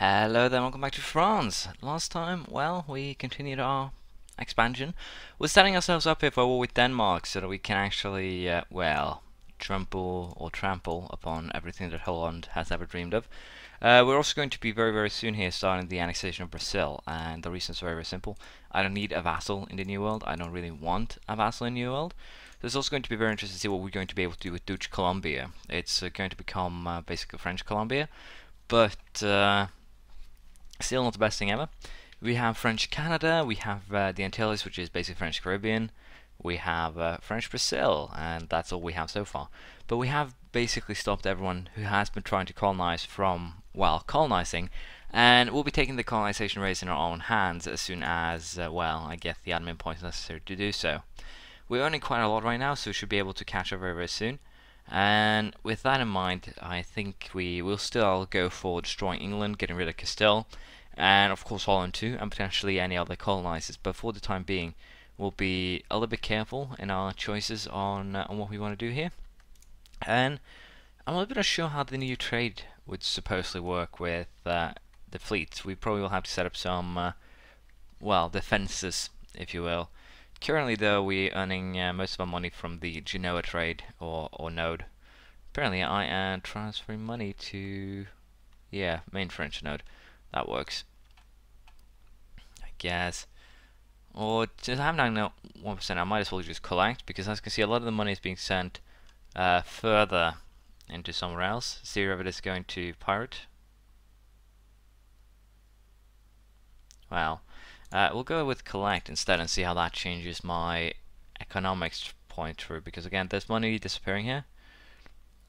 Hello there, welcome back to France. Last time, well, we continued our expansion. We're setting ourselves up here for a war with Denmark so that we can actually, trample upon everything that Holland has ever dreamed of. We're also going to be very soon here starting the annexation of Brazil, and the reason is very simple. I don't need a vassal in the New World. I don't really want a vassal in the New World. So it's also going to be very interesting to see what we're going to be able to do with Dutch Columbia. It's going to become basically French Columbia, but still not the best thing ever. We have French Canada, we have the Antilles, which is basically French Caribbean, we have French Brazil, and that's all we have so far. But we have basically stopped everyone who has been trying to colonize from, well, colonizing, and we'll be taking the colonization race in our own hands as soon as, I get the admin points necessary to do so. We're earning quite a lot right now, so we should be able to catch up very soon. And with that in mind, I think we will still go for destroying England, getting rid of Castile, and of course Holland too, and potentially any other colonizers. But for the time being, we'll be a little bit careful in our choices on what we want to do here. And I'm a little bit unsure how the new trade would supposedly work with the fleet. We probably will have to set up some, defenses, if you will. Currently, though, we're earning most of our money from the Genoa trade or node. Apparently, I am transferring money to, main French node. That works, I guess. Or since I'm now 1%, I might as well just collect, because as you can see, a lot of the money is being sent further into somewhere else. Zero of it is going to pirate. Well, we'll go with collect instead and see how that changes my economics point through, because again, there's money disappearing here,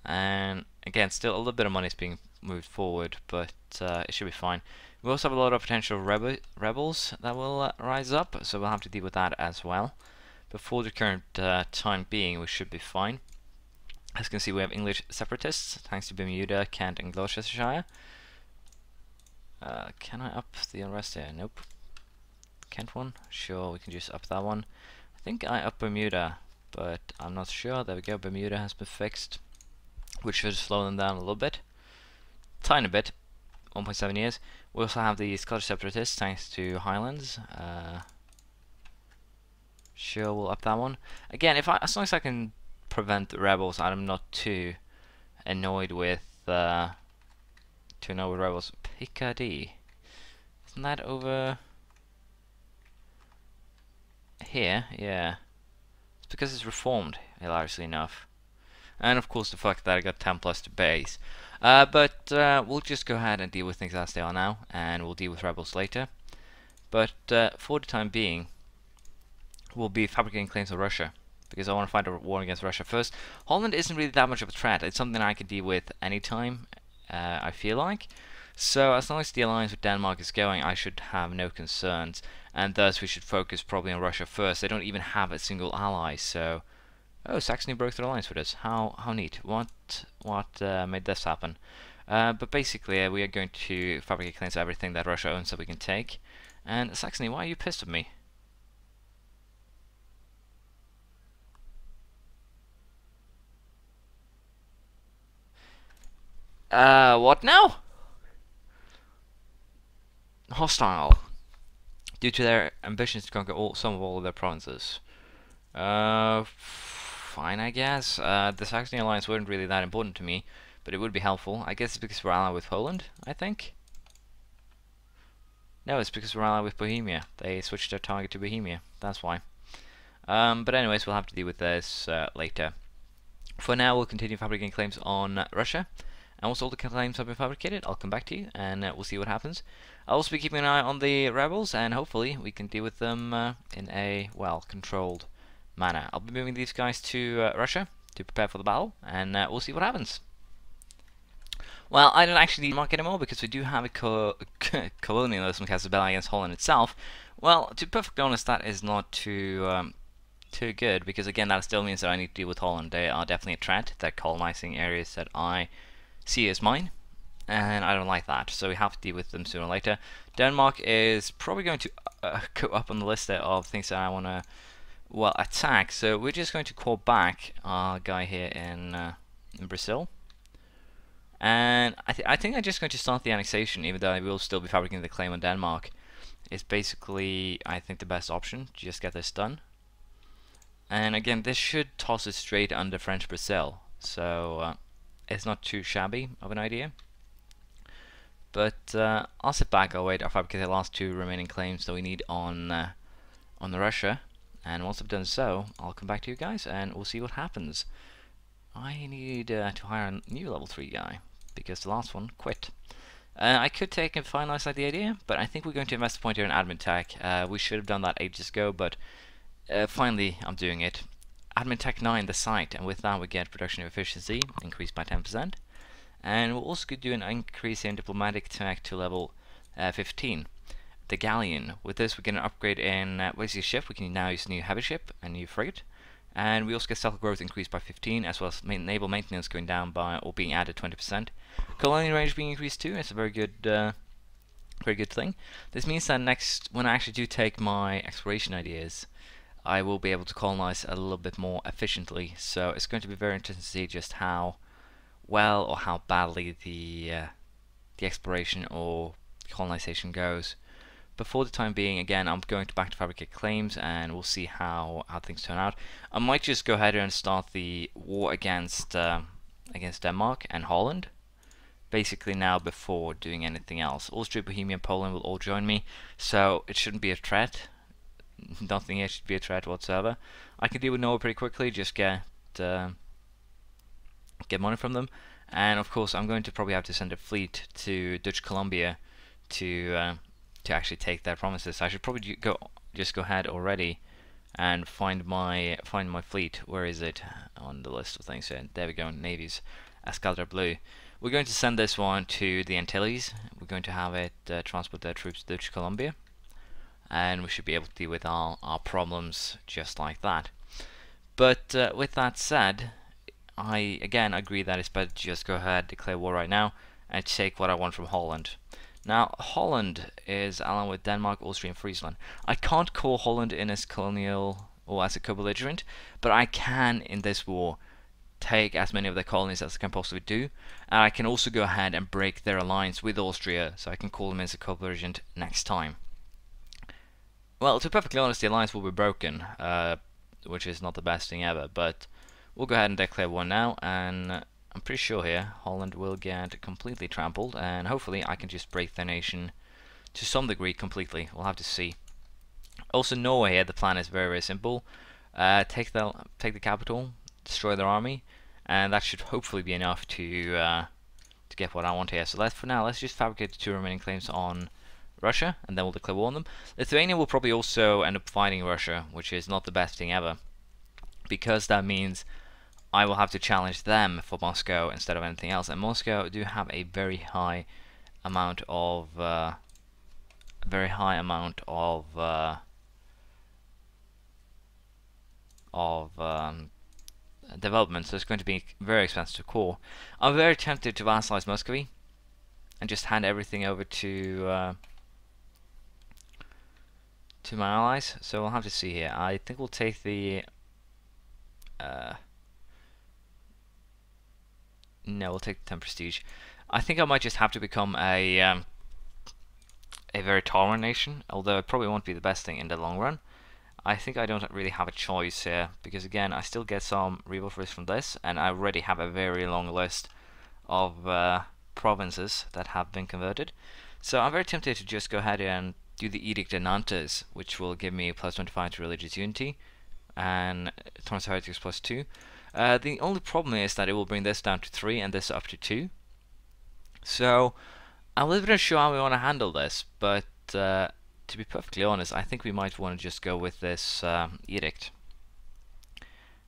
and again, still a little bit of money is being moved forward, but it should be fine. We also have a lot of potential rebels that will rise up, so we'll have to deal with that as well. But for the current time being, we should be fine. As you can see, we have English separatists, thanks to Bermuda, Kent, and Gloucestershire. Can I up the rest here? Nope. Kent one? Sure, we can just up that one. I think I up Bermuda, but I'm not sure. There we go, Bermuda has been fixed, which should slow them down a little bit. Tiny bit. 1.7 years. We also have the Scottish separatists, thanks to Highlands. Sure, we'll up that one. Again, as long as I can prevent the rebels, I'm not too annoyed with rebels. Picardy. Isn't that over here? Yeah. It's because it's reformed, hilariously enough. And of course the fact that I got 10 plus to base. But we'll just go ahead and deal with things as they are now, and we'll deal with rebels later. But for the time being, we'll be fabricating claims of Russia, because I want to fight a war against Russia first. Holland isn't really that much of a threat. It's something I can deal with anytime, I feel like. So as long as the alliance with Denmark is going, I should have no concerns, and thus we should focus probably on Russia first. They don't even have a single ally, so... Oh, Saxony broke their alliance with us. How neat. What made this happen? But basically, we are going to fabricate claims of everything that Russia owns that we can take. And Saxony, why are you pissed at me? What now? Hostile. Due to their ambitions to conquer some of all of their provinces. Fine, I guess. The Saxony alliance wasn't really that important to me, but it would be helpful. I guess it's because we're allied with Holland, I think? No, it's because we're allied with Bohemia. They switched their target to Bohemia, that's why. But anyways, we'll have to deal with this later. For now, we'll continue fabricating claims on Russia. And once all the claims have been fabricated, I'll come back to you, and we'll see what happens. I'll also be keeping an eye on the rebels, and hopefully we can deal with them in a, controlled manner. I'll be moving these guys to Russia to prepare for the battle, and we'll see what happens. Well, I don't actually need Denmark anymore, because we do have a colonialism cast a battle against Holland itself. Well, to be perfectly honest, that is not too good, because again, that still means that I need to deal with Holland. They are definitely a threat. They're colonizing areas that I see as mine, and I don't like that, so we have to deal with them sooner or later. Denmark is probably going to go up on the list there of things that I want to, attack, so we're just going to call back our guy here in Brazil, And I think I'm just going to start the annexation, even though I will still be fabricating the claim on Denmark. It's basically, I think, the best option to just get this done. And again, this should toss it straight under French Brazil, so it's not too shabby of an idea. But I'll sit back, I'll wait, I'll fabricate the last two remaining claims that we need on the Russia, and once I've done so, I'll come back to you guys and we'll see what happens. I need to hire a new level 3 guy, because the last one quit. I could take and finalize the idea, but I think we're going to invest a point here in admin tech. We should have done that ages ago, but finally I'm doing it. Admin tech 9, the site, and with that we get production efficiency increased by 10%. And we'll also do an increase in diplomatic tech to level 15. The galleon. With this we get an upgrade in Wesley's ship. We can now use a new heavy ship and new frigate. And we also get stealth growth increased by 15, as well as naval maintenance going down by, or being added 20%. Colonial range being increased too. It's a very good thing. This means that next, when I actually do take my exploration ideas, I will be able to colonize a little bit more efficiently. So it's going to be very interesting to see just how well or how badly the exploration or colonization goes. But for the time being, again, I'm going to back to fabricate claims, and we'll see how things turn out. I might just go ahead and start the war against Denmark and Holland, basically now before doing anything else. Austria, Bohemia, and Poland will all join me, so it shouldn't be a threat. Nothing here should be a threat whatsoever. I can deal with Norway pretty quickly, just get money from them, and of course I'm going to probably have to send a fleet to Dutch Columbia to actually take their promises. So I should probably just go ahead already and find my fleet. Where is it on the list of things? So there we go, Navy's Escadra Blue. We're going to send this one to the Antilles. We're going to have it transport their troops to Dutch Columbia, and we should be able to deal with our problems just like that. But with that said, I again agree that it's better to just go ahead, declare war right now, and take what I want from Holland. Now, Holland is allied with Denmark, Austria, and Friesland. I can't call Holland in as colonial or as a co-belligerent, but I can, in this war, take as many of their colonies as I can possibly do. And I can also go ahead and break their alliance with Austria, so I can call them as a co-belligerent next time. Well, to be perfectly honest, the alliance will be broken, which is not the best thing ever, but we'll go ahead and declare war now, and I'm pretty sure here Holland will get completely trampled, and hopefully I can just break their nation to some degree completely. We'll have to see. Also, Norway here, the plan is very, very simple. Take the capital, destroy their army, and that should hopefully be enough to get what I want here. So for now, let's just fabricate the two remaining claims on Russia, and then we'll declare war on them. Lithuania will probably also end up fighting Russia, which is not the best thing ever, because that means I will have to challenge them for Moscow instead of anything else. And Moscow do have a very high amount of development, so it's going to be very expensive to core. I'm very tempted to vassalize Muscovy and just hand everything over to my allies. So we'll have to see here. I think we'll take the no, we'll take the 10 prestige. I think I might just have to become a very tolerant nation, although it probably won't be the best thing in the long run. I think I don't really have a choice here, because again, I still get some rebuff risk from this, and I already have a very long list of provinces that have been converted. So I'm very tempted to just go ahead and do the Edict de Nantes, which will give me plus 25 to religious unity, and Tolerance of Heretics plus 2. The only problem is that it will bring this down to 3 and this up to 2. So I'm a little bit unsure how we want to handle this, but to be perfectly honest, I think we might want to just go with this edict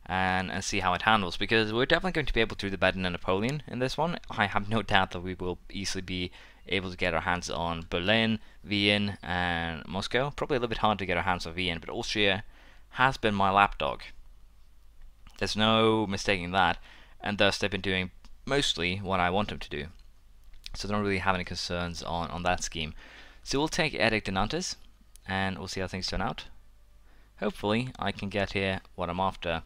and see how it handles, because we're definitely going to be able to do better than Napoleon in this one. I have no doubt that we will easily be able to get our hands on Berlin, Vienna, and Moscow. Probably a little bit hard to get our hands on Vienna, but Austria has been my lapdog. There's no mistaking that, and thus they've been doing mostly what I want them to do. So I don't really have any concerns on that scheme. So we'll take Edict de Nantes, and we'll see how things turn out. Hopefully I can get here what I'm after.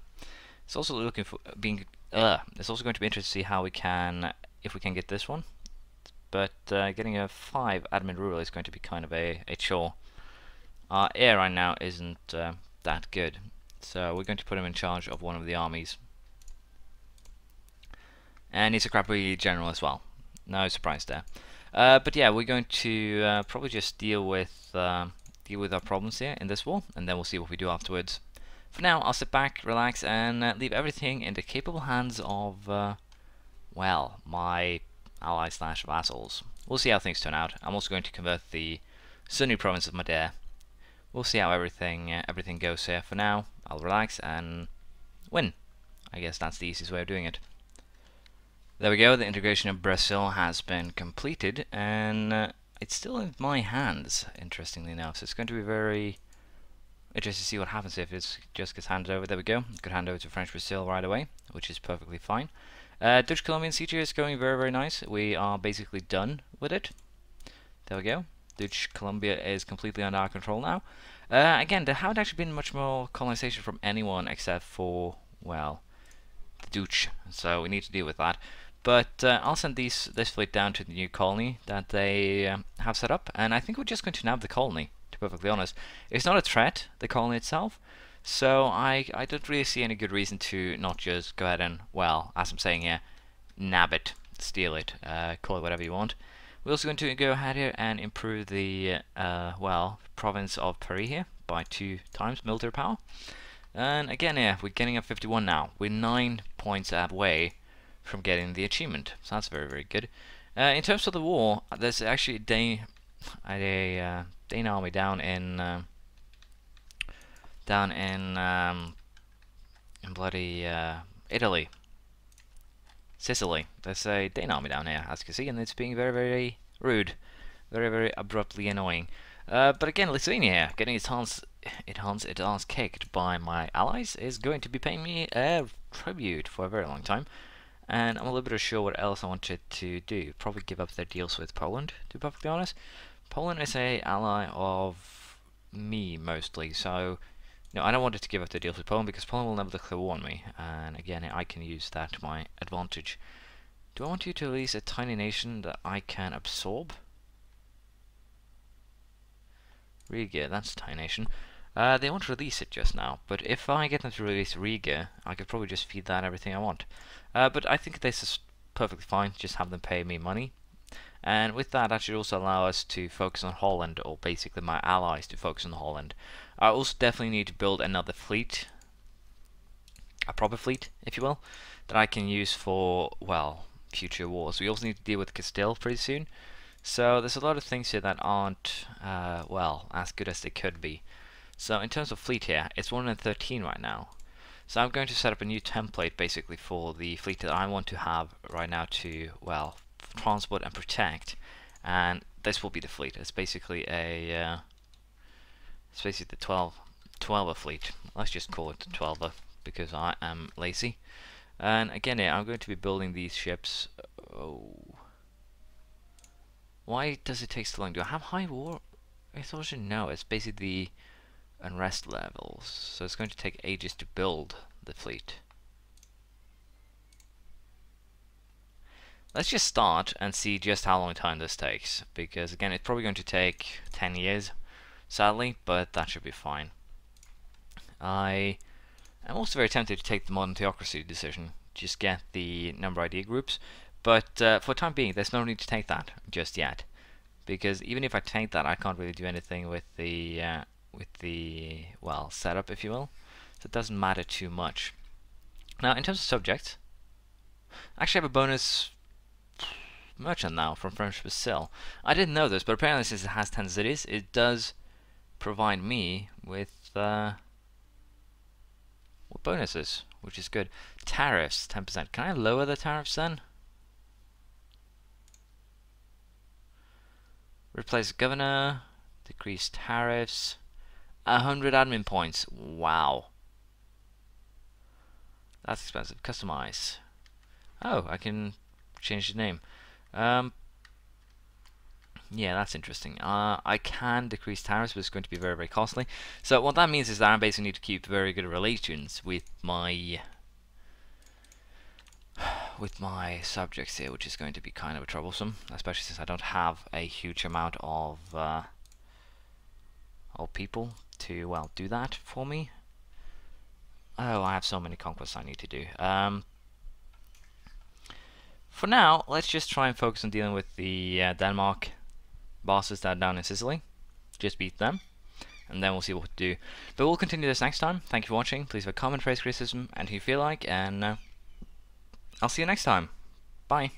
It's also looking for it's also going to be interesting to see how we can if we can get this one. But getting a 5 admin ruler is going to be kind of a chore. Our heir right now isn't that good, so we're going to put him in charge of one of the armies. And he's a crappy general as well. No surprise there. But yeah, we're going to probably just deal with our problems here in this war, and then we'll see what we do afterwards. For now, I'll sit back, relax, and leave everything in the capable hands of, well, my allies / vassals. We'll see how things turn out. I'm also going to convert the Sunni province of Madare. We'll see how everything goes here. For now, I'll relax and win. I guess that's the easiest way of doing it. There we go, the integration of Brazil has been completed, and it's still in my hands, interestingly enough, so it's going to be very interesting to see what happens if it just gets handed over. There we go, could hand over to French Brazil right away, which is perfectly fine. Dutch Colombian siege is going very, very nice. We are basically done with it. There we go, Dutch Colombia is completely under our control now. Again, there haven't actually been much more colonization from anyone except for, well, the Dutch, so we need to deal with that. But I'll send this fleet down to the new colony that they have set up, and I think we're just going to nab the colony, to be perfectly honest. It's not a threat, the colony itself, so I don't really see any good reason to not just go ahead and, well, as I'm saying here, nab it, steal it, call it whatever you want. We're also going to go ahead here and improve the, well, province of Paris here by 2 times military power. And again, yeah, we're getting up 51 now. We're 9 points away from getting the achievement, so that's very, very good. In terms of the war, there's actually a Dane army down in bloody Italy, Sicily. There's a Dane army down here, as you can see, and it's being very, very rude, very, very abruptly annoying. But again, Lithuania here, getting its arms kicked by my allies, is going to be paying me a tribute for a very long time. And I'm a little bit unsure what else I wanted to do. Probably give up their deals with Poland, to be perfectly honest. Poland is an ally of me, mostly, so no, I don't want to give up their deals with Poland, because Poland will never declare war on me, and again, I can use that to my advantage. Do I want you to release a tiny nation that I can absorb? Riga, that's a tiny nation. They won't release it just now, but if I get them to release Riga, I could probably just feed that everything I want. But I think this is perfectly fine, just have them pay me money. And with that should also allow us to focus on Holland, or basically my allies to focus on Holland. I also definitely need to build another fleet, a proper fleet, if you will, that I can use for, well, future wars. We also need to deal with Castile pretty soon. So there's a lot of things here that aren't, well, as good as they could be. So in terms of fleet here, it's 113 right now. So I'm going to set up a new template basically for the fleet that I want to have right now to, well, transport and protect. And this will be the fleet. It's basically a, it's basically the 12er fleet. Let's just call it the 12er because I am lazy. And again, here, I'm going to be building these ships. Oh. Why does it take so long? Do I have high war? I thought I should know. It's basically the unrest levels, so it's going to take ages to build the fleet. Let's just start and see just how long time this takes, because again, it's probably going to take 10 years, sadly, but that should be fine. I am also very tempted to take the modern theocracy decision, just get the number ID groups, but for the time being, there's no need to take that just yet, because even if I take that, I can't really do anything with the well, setup, if you will, so it doesn't matter too much. Now, in terms of subjects, I actually have a bonus merchant now from French Brazil. I didn't know this, but apparently since it has 10 cities, it does provide me with bonuses, which is good. Tariffs, 10%. Can I lower the tariffs then? Replace governor, decrease tariffs, 100 admin points. Wow. That's expensive. Customize. Oh, I can change the name. Yeah, that's interesting. I can decrease tariffs, but it's going to be very, very costly. So what that means is that I basically need to keep very good relations with my with my subjects here, which is going to be kind of troublesome, especially since I don't have a huge amount of people to, well, do that for me. Oh, I have so many conquests I need to do. For now, let's just try and focus on dealing with the Denmark bosses that are down in Sicily. Just beat them, and then we'll see what to do. But we'll continue this next time. Thank you for watching. Please leave a comment, praise, criticism, and if you feel like, and I'll see you next time. Bye.